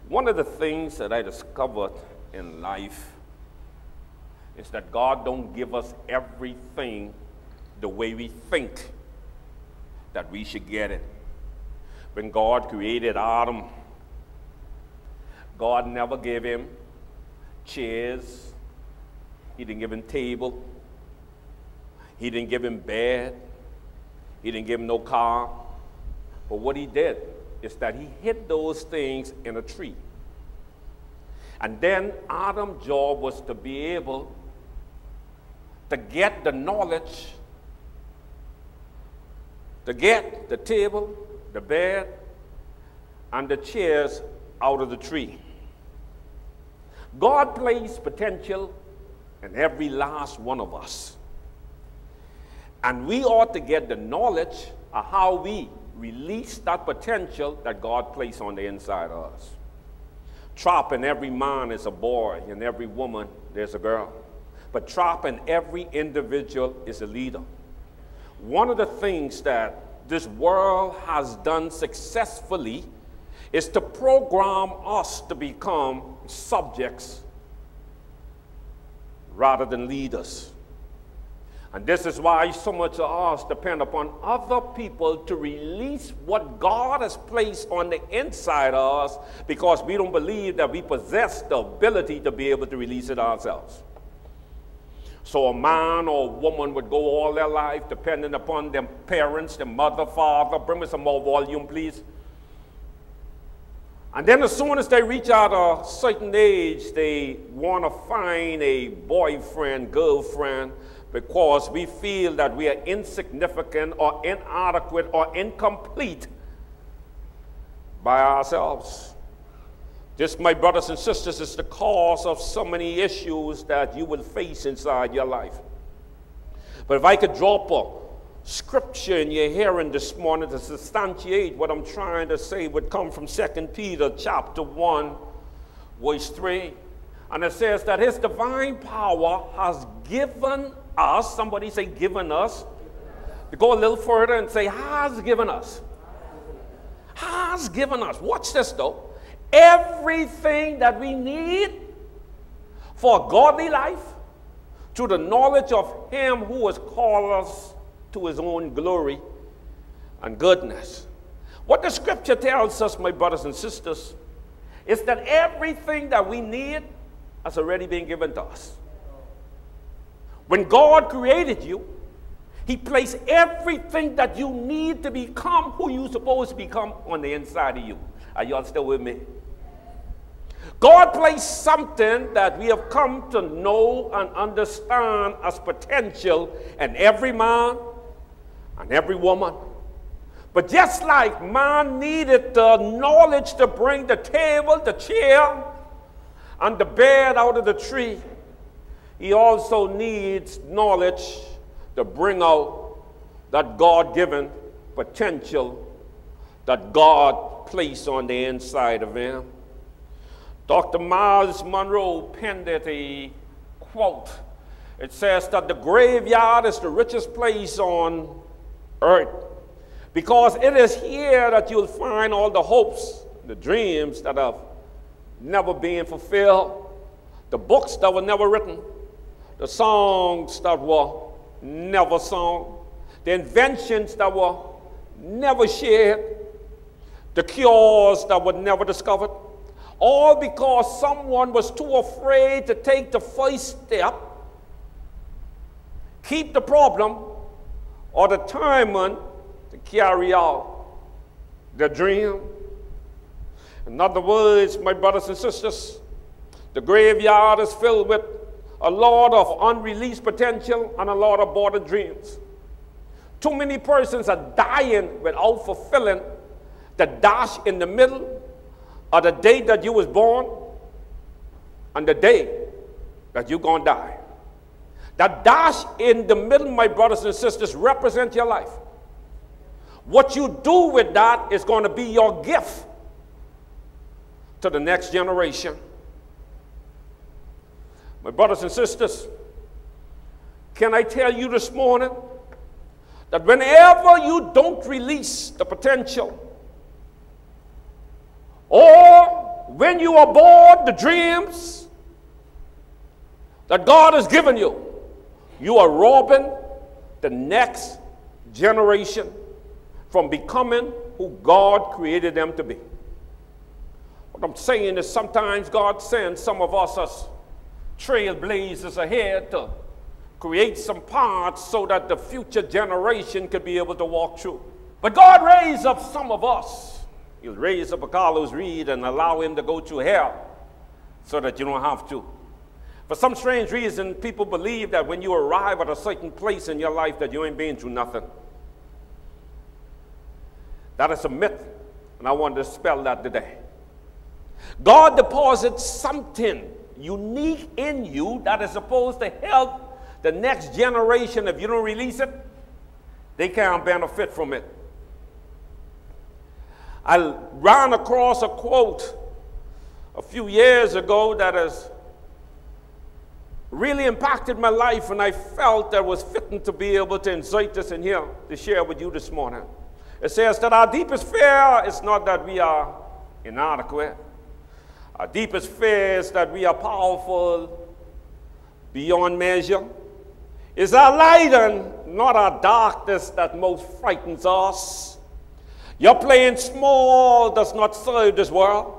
One of the things that I discovered in life is that God don't give us everything the way we think that we should get it. When God created Adam, God never gave him chairs. He didn't give him table. He didn't give him bed. He didn't give him no car. But what he did is that he hid those things in a tree. And then Adam's job was to be able to get the knowledge, to get the table, the bed, and the chairs out of the tree. God placed potential in every last one of us. And we ought to get the knowledge of how we release that potential that God placed on the inside of us. Trapped in every man is a boy, and every woman there's a girl. But trapped in every individual is a leader. One of the things that this world has done successfully is to program us to become subjects rather than leaders. And this is why so much of us depend upon other people to release what God has placed on the inside of us, because we don't believe that we possess the ability to be able to release it ourselves. So a man or a woman would go all their life depending upon their parents, their mother, father. Bring me some more volume, please. And then as soon as they reach out a certain age, they want to find a boyfriend, girlfriend, because we feel that we are insignificant or inadequate or incomplete by ourselves. This, my brothers and sisters, is the cause of so many issues that you will face inside your life. But if I could drop a scripture in your hearing this morning to substantiate what I'm trying to say, would come from 2 Peter chapter 1, verse 3. And it says that his divine power has given us, somebody say given us, to go a little further and say has given us. Has given us. Watch this though. Everything that we need for a godly life through the knowledge of him who has called us to his own glory and goodness. What the scripture tells us, my brothers and sisters, is that everything that we need has already been given to us. When God created you, he placed everything that you need to become who you're supposed to become on the inside of you. Are y'all still with me? God placed something that we have come to know and understand as potential in every man and every woman. But just like man needed the knowledge to bring the table, the chair, and the bed out of the tree, he also needs knowledge to bring out that God-given potential that God placed on the inside of him. Dr. Miles Monroe penned it a quote. It says that the graveyard is the richest place on earth, because it is here that you'll find all the hopes, the dreams that have never been fulfilled, the books that were never written, the songs that were never sung, the inventions that were never shared, the cures that were never discovered, all because someone was too afraid to take the first step, keep the problem, or determined to carry out the dream. In other words, my brothers and sisters, the graveyard is filled with a lot of unreleased potential and a lot of aborted dreams. Too many persons are dying without fulfilling the dash in the middle of the day that you was born and the day that you're going to die. That dash in the middle, my brothers and sisters, represents your life. What you do with that is going to be your gift to the next generation. My brothers and sisters, can I tell you this morning that whenever you don't release the potential, or when you abort the dreams that God has given you, you are robbing the next generation from becoming who God created them to be. What I'm saying is sometimes God sends some of us as trailblazers ahead to create some paths so that the future generation could be able to walk through. But God raised up some of us. He'll raise up a G.Reid and allow him to go through hell so that you don't have to. For some strange reason, people believe that when you arrive at a certain place in your life that you ain't been through nothing. That is a myth, and I want to dispel that today. God deposits something unique in you that is supposed to help the next generation. If you don't release it, they can't benefit from it. I ran across a quote a few years ago that has really impacted my life, and I felt that was fitting to be able to insert this in here to share with you this morning. It says that our deepest fear is not that we are inadequate. Our deepest fear is that we are powerful beyond measure. It's our light and not our darkness that most frightens us. Your playing small does not serve this world.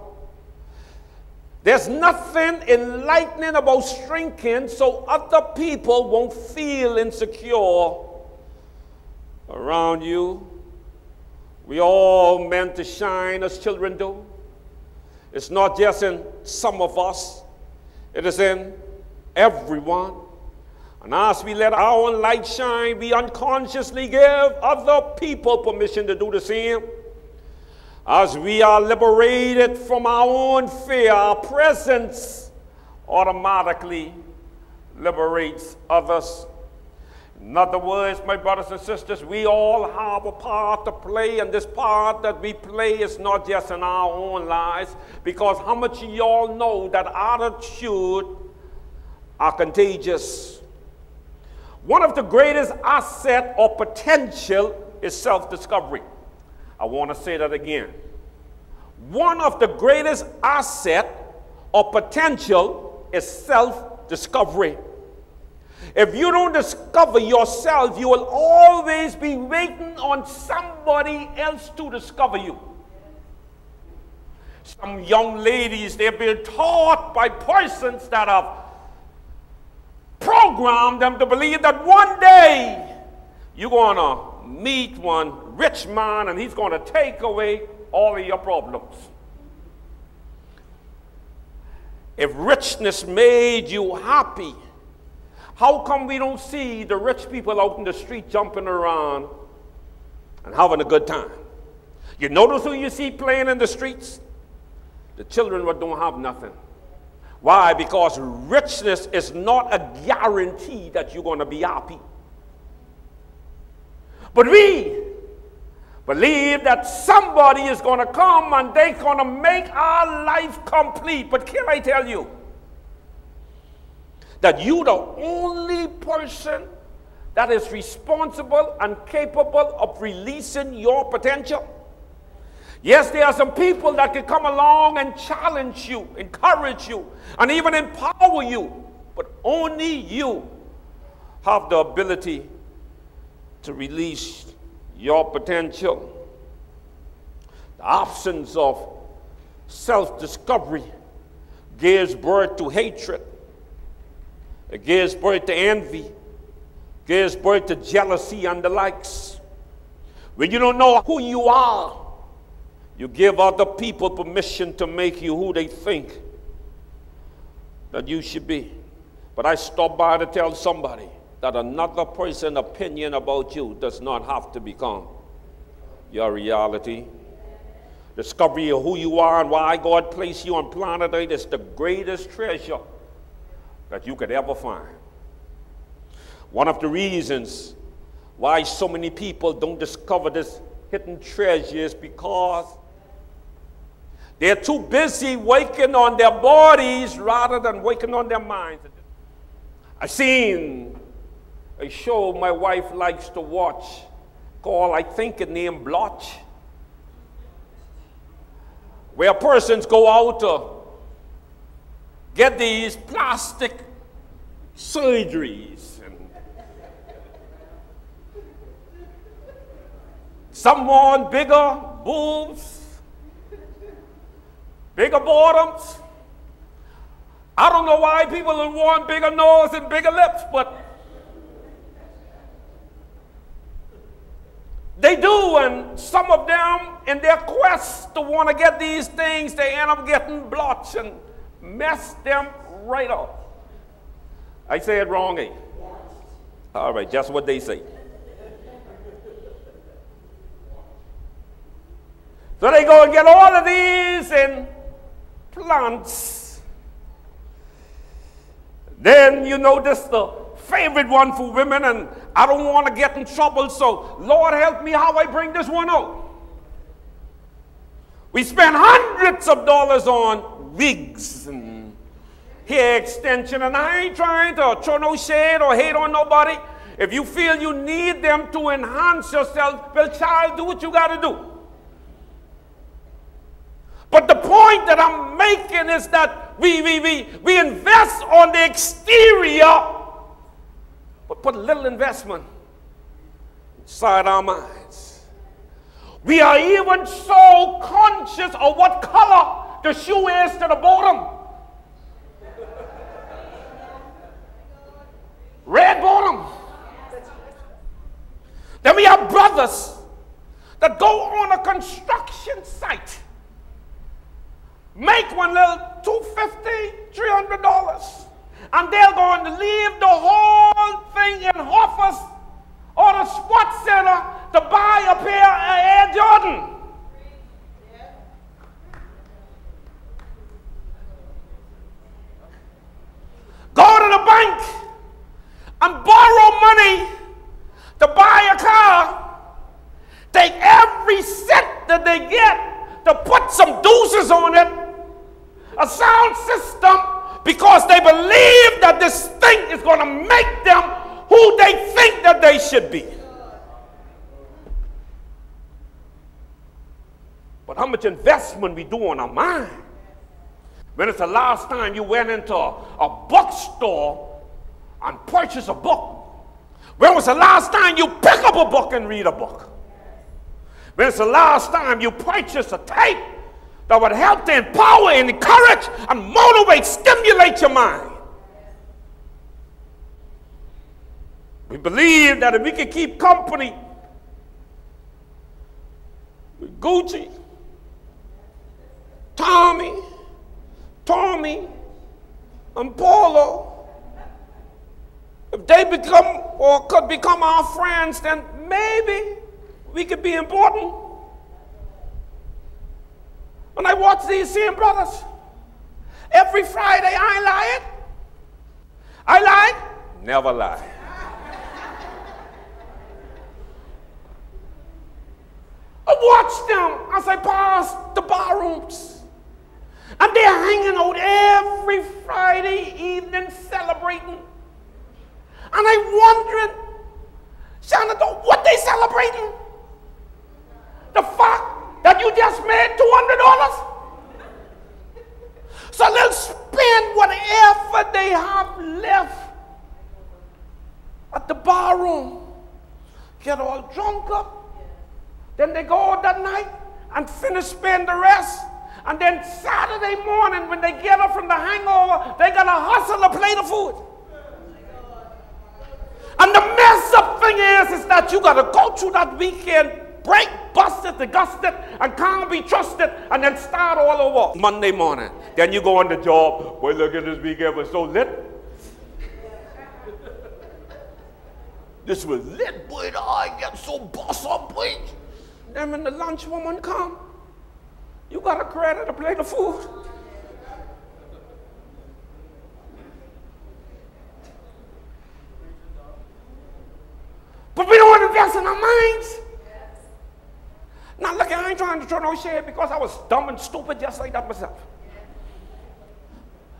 There's nothing enlightening about shrinking so other people won't feel insecure around you. We all meant to shine as children do. It's not just in some of us. It is in everyone. And as we let our own light shine, we unconsciously give other people permission to do the same. As we are liberated from our own fear, our presence automatically liberates others. In other words, my brothers and sisters, we all have a part to play, and this part that we play is not just in our own lives, because how much of y'all know that attitude are contagious? One of the greatest assets or potential is self-discovery. I want to say that again. One of the greatest assets or potential is self-discovery. If you don't discover yourself, you will always be waiting on somebody else to discover you. Some young ladies, they've been taught by persons that have programmed them to believe that one day you're going to meet one rich man and he's going to take away all of your problems. If richness made you happy, how come we don't see the rich people out in the street jumping around and having a good time? You notice who you see playing in the streets? The children who don't have nothing. Why? Because richness is not a guarantee that you're going to be happy. But we believe that somebody is going to come and they're going to make our life complete. But can I tell you that you're the only person that is responsible and capable of releasing your potential? Yes, there are some people that can come along and challenge you, encourage you, and even empower you, but only you have the ability to release your potential. The absence of self-discovery gives birth to hatred. It gives birth to envy, gives birth to jealousy and the likes. When you don't know who you are, you give other people permission to make you who they think that you should be. But I stopped by to tell somebody that another person's opinion about you does not have to become your reality. Discovery of who you are and why God placed you on planet Earth is the greatest treasure that you could ever find. One of the reasons why so many people don't discover this hidden treasure is because they're too busy working on their bodies rather than working on their minds. I've seen a show my wife likes to watch called, I think it named Blotch, where persons go out to get these plastic surgeries. And some want bigger boobs, bigger bottoms. I don't know why people would want bigger nose and bigger lips, but they do, and some of them, in their quest to want to get these things, they end up getting blotched and mess them right up. I say it wrong, eh? All right, just what they say. So they go and get all of these implants. Then you notice the favorite one for women, and I don't want to get in trouble, so Lord help me how I bring this one out. We spend hundreds of dollars on wigs and hair extension, and I ain't trying to throw no shade or hate on nobody. If you feel you need them to enhance yourself, well, child, do what you got to do. But the point that I'm making is that we invest on the exterior, but put a little investment inside our minds. We are even so conscious of what color the shoe is to the bottom. Red bottom. Then we have brothers that go on a construction site, make one little $250, $300, and they're going to leave the whole thing in Hoffers or the Sports Center to buy a pair of Air Jordan. Go to the bank and borrow money to buy a car. Take every cent that they get to put some deuces on it, a sound system, because they believe that this thing is going to make them who they think that they should be. But how much investment we do on our mind? When it's the last time you went into a bookstore and purchased a book? When was the last time you pick up a book and read a book? When it's the last time you purchased a tape that would help to empower and encourage and motivate, stimulate your mind? We believe that if we can keep company with Gucci, Tommy, and Polo, if they become or could become our friends, then maybe we could be important. When I watch these same brothers, every Friday, I ain't lying. I lie? Never lie. I watch them as I pass the bar rooms. And they're hanging out every Friday evening celebrating. And I'm wondering, Jonathan, what they celebrating? The fact that you just made $200? So they'll spend whatever they have left at the bar room, get all drunk up, then they go out that night and finish spend the rest. And then Saturday morning, when they get up from the hangover, they're going to hustle a plate of food. And the mess up thing is that you got to go through that weekend, break, busted, disgusted, and can't be trusted, and then start all over Monday morning. Then you go on the job. Boy, look at this weekend, was so lit. This was lit, boy. I get so boss up, boy. Then when the lunch woman come, you got to credit a plate of food. But we don't want to invest in our minds. Now look, I ain't trying to throw no shade because I was dumb and stupid just like that myself.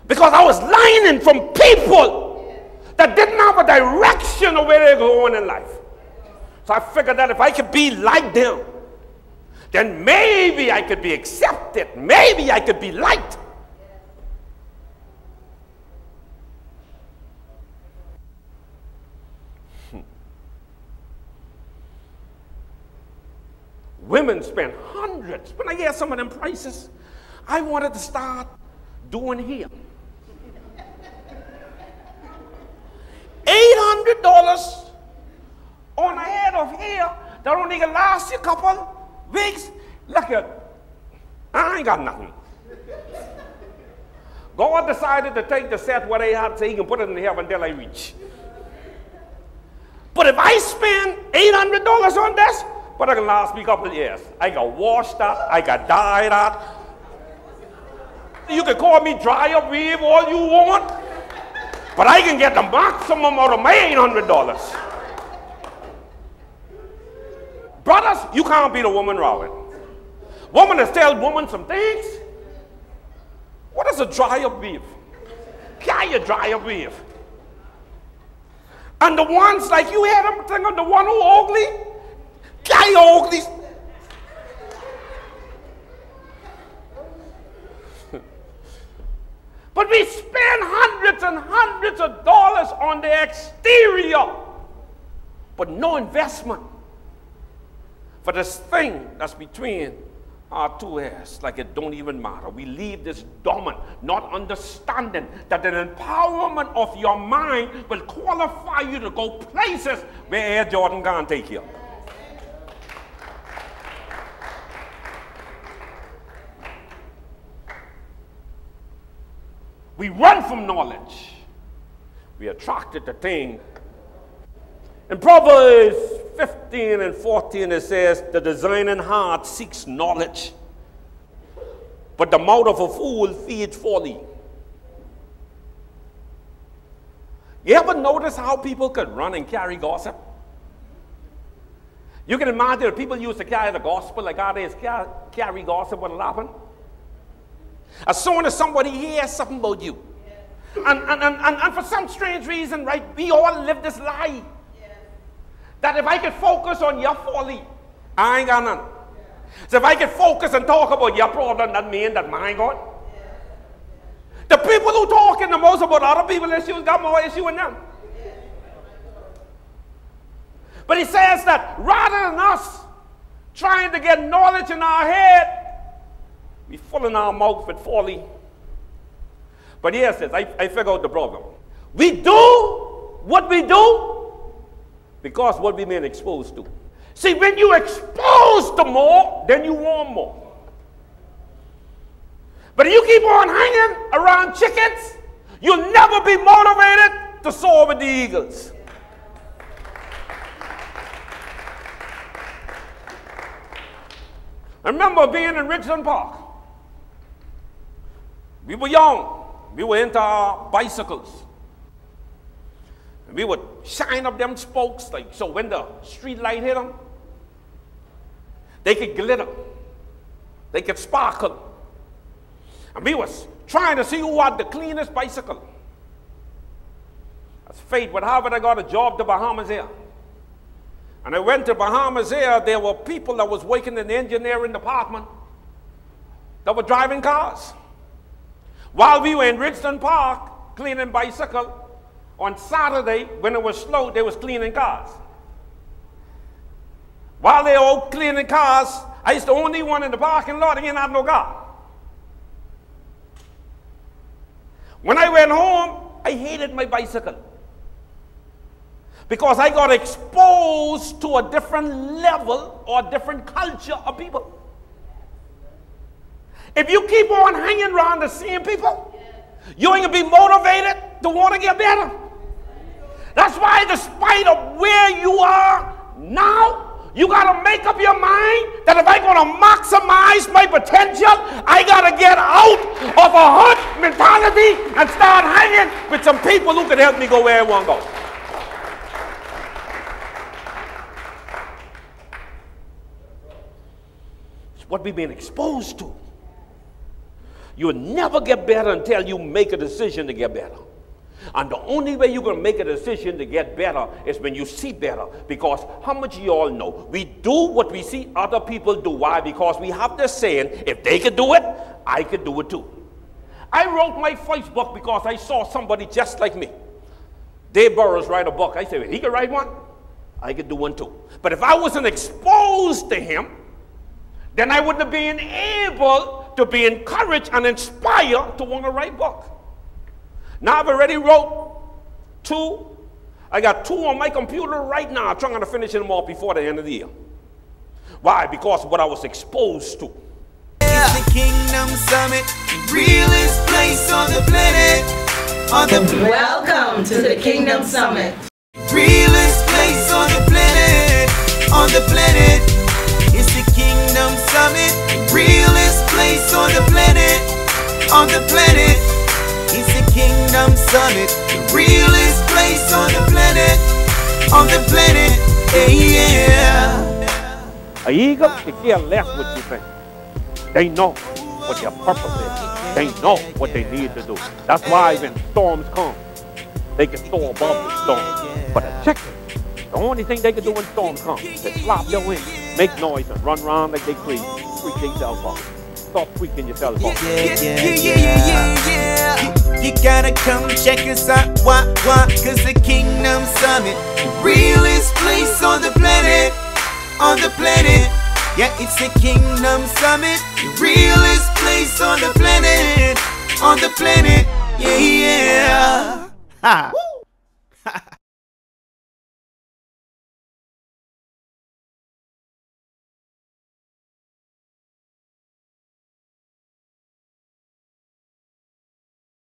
Because I was learning from people that didn't have a direction of where they're going in life. So I figured that if I could be like them, then maybe I could be accepted. Maybe I could be liked. Women spend hundreds. When I hear some of them prices, I wanted to start doing here. $800 on a head of hair that only can last you a couple weeks. Look at, I ain't got nothing. God decided to take the set what they had so he can put it in the heaven until I reach. But if I spend $800 on this, but I can last me a couple of years. I got washed out, I got dyed out. You can call me dry up weave all you want, but I can get the maximum out of my $800. Brothers, you can't beat a woman rowing. Woman has tell woman some things. What is a dry up weave? Can you dry up weave? And the ones like you hear them think of the one who ugly, can you ugly? But we spend hundreds and hundreds of dollars on the exterior, but no investment for this thing that's between our two ears, like it don't even matter. We leave this dormant, not understanding that the empowerment of your mind will qualify you to go places where Air Jordan can't take you. We run from knowledge. We attracted to things. In Proverbs 15 and 14 it says, the designing heart seeks knowledge, but the mouth of a fool feeds folly. You ever notice how people could run and carry gossip? You can imagine if people used to carry the gospel like how they carry gossip, what'll happen? As soon as somebody hears something about you, and for some strange reason, right, we all live this lie. That if I could focus on your folly, I ain't got none. So if I could focus and talk about your problem, that means that mine gone. The people who talking the most about other people's issues got more issue in them. But he says that rather than us trying to get knowledge in our head, we fill in our mouth with folly. But here it says, I figure out the problem. We do what we do because what we've been exposed to. See, when you exposed to more, then you want more. But if you keep on hanging around chickens, you'll never be motivated to soar with the eagles. I remember being in Richland Park. We were young. We were into our bicycles. And we would shine up them spokes, like so when the street light hit them, they could glitter. They could sparkle. And we was trying to see who had the cleanest bicycle. As fate would have it, I got a job to Bahamas Air. And I went to Bahamas Air, there were people that was working in the engineering department that were driving cars. While we were in Richland Park cleaning bicycle, on Saturday, when it was slow, they was cleaning cars. While they were all cleaning cars, I was the only one in the parking lot, and didn't have no car. When I went home, I hated my bicycle. Because I got exposed to a different level or a different culture of people. If you keep on hanging around the same people, you ain't gonna be motivated to want to get better. That's why despite of where you are now, you gotta make up your mind that if I'm gonna maximize my potential, I gotta get out of a hurt mentality and start hanging with some people who can help me go where I want to go. It's what we've been exposed to. You'll never get better until you make a decision to get better. And the only way you're going to make a decision to get better is when you see better. Because how much you all know? We do what we see other people do. Why? Because we have this saying, if they could do it, I could do it too. I wrote my first book because I saw somebody just like me. Dave Burrows write a book. I said, if he could write one, I could do one too. But if I wasn't exposed to him, then I wouldn't have been able to be encouraged and inspired to want to write book. Now I've already wrote 2. I got 2 on my computer right now, trying to finish them off before the end of the year. Why? Because of what I was exposed to. It's the Kingdom Summit, the realest place on the planet. Welcome to the Kingdom Summit. Realest place on the planet. On the planet. It's the Kingdom Summit, the realest place on the planet. On the planet. It's the Kingdom Summit, the realest place on the planet. On the planet. Yeah. An eagle can care less what you think. They know what their purpose is. They know what they need to do. That's why when storms come, they can soar above the storm. But a chicken, the only thing they can do when storms come is flop their wings, make noise, and run around like they freak themselves off. Stop freaking yourself off. You gotta come check us out. Why? Cause the Kingdom Summit, the realest place on the planet. On the planet. Yeah, it's the Kingdom Summit, the realest place on the planet. On the planet. Yeah. Ha.